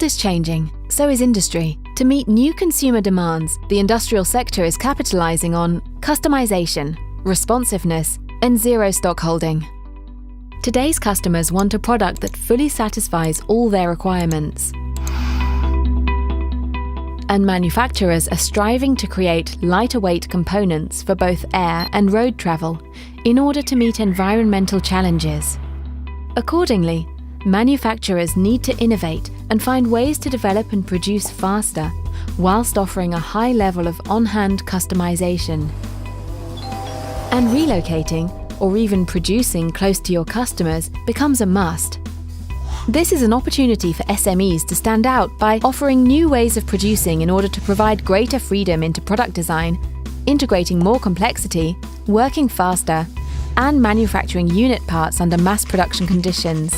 world is changing, so is industry. To meet new consumer demands, the industrial sector is capitalizing on customization, responsiveness, and zero stock holding. Today's customers want a product that fully satisfies all their requirements. And manufacturers are striving to create lighter weight components for both air and road travel in order to meet environmental challenges. Accordingly, manufacturers need to innovate and find ways to develop and produce faster, whilst offering a high level of on-hand customization. And relocating, or even producing close to your customers, becomes a must. This is an opportunity for SMEs to stand out by offering new ways of producing in order to provide greater freedom into product design, integrating more complexity, working faster, and manufacturing unit parts under mass production conditions.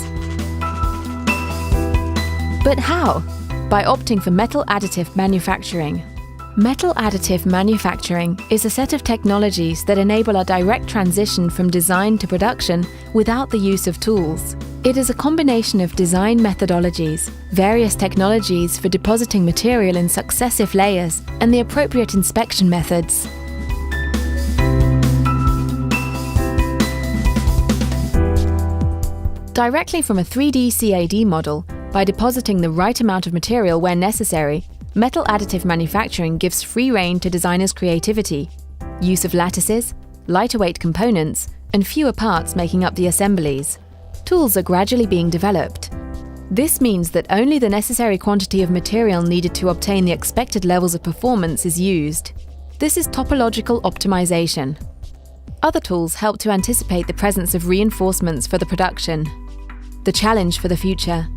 But how? By opting for metal additive manufacturing. Metal additive manufacturing is a set of technologies that enable a direct transition from design to production without the use of tools. It is a combination of design methodologies, various technologies for depositing material in successive layers, and the appropriate inspection methods. Directly from a 3D CAD model, by depositing the right amount of material where necessary, metal additive manufacturing gives free rein to designers' creativity, use of lattices, lighter weight components, and fewer parts making up the assemblies. Tools are gradually being developed. This means that only the necessary quantity of material needed to obtain the expected levels of performance is used. This is topological optimization. Other tools help to anticipate the presence of reinforcements for the production. The challenge for the future: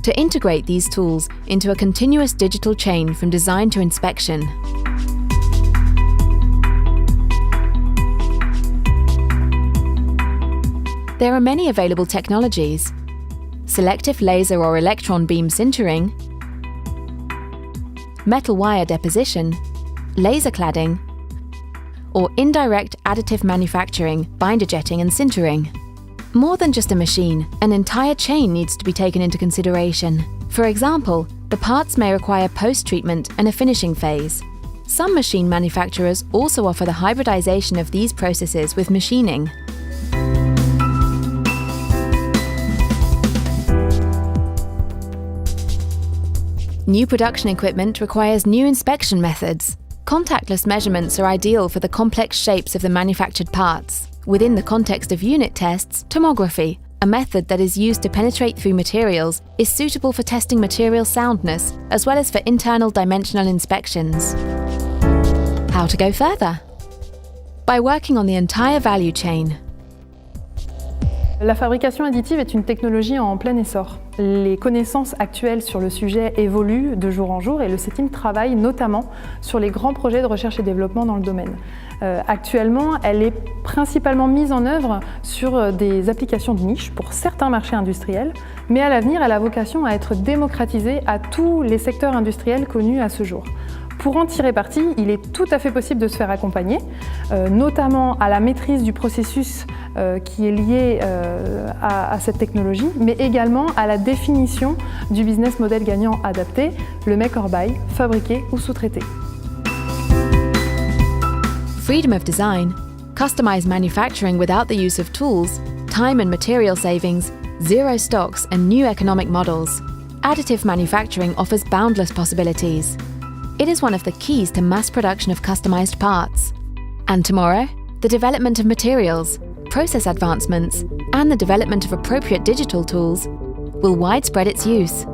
to integrate these tools into a continuous digital chain from design to inspection. There are many available technologies: selective laser or electron beam sintering, metal wire deposition, laser cladding, or indirect additive manufacturing, binder jetting and sintering. More than just a machine, an entire chain needs to be taken into consideration. For example, the parts may require post-treatment and a finishing phase. Some machine manufacturers also offer the hybridization of these processes with machining. New production equipment requires new inspection methods. Contactless measurements are ideal for the complex shapes of the manufactured parts. Within the context of unit tests, tomography, a method that is used to penetrate through materials, is suitable for testing material soundness, as well as for internal dimensional inspections. How to go further? By working on the entire value chain. La fabrication additive est une technologie en plein essor. Les connaissances actuelles sur le sujet évoluent de jour en jour et le CETIM travaille notamment sur les grands projets de recherche et développement dans le domaine. Actuellement, elle est principalement mise en œuvre sur des applications de niche pour certains marchés industriels, mais à l'avenir, elle a vocation à être démocratisée à tous les secteurs industriels connus à ce jour. Pour en tirer parti, il est tout à fait possible de se faire accompagner, notamment à la maîtrise du processus qui est lié à cette technologie, mais également à la définition du business model gagnant adapté, le make or buy, fabriqué ou sous-traité. Freedom of design, customized manufacturing without the use of tools, time and material savings, zero stocks and new economic models. Additive manufacturing offers boundless possibilities. It is one of the keys to mass production of customized parts. And tomorrow, the development of materials, process advancements, and the development of appropriate digital tools will widespread its use.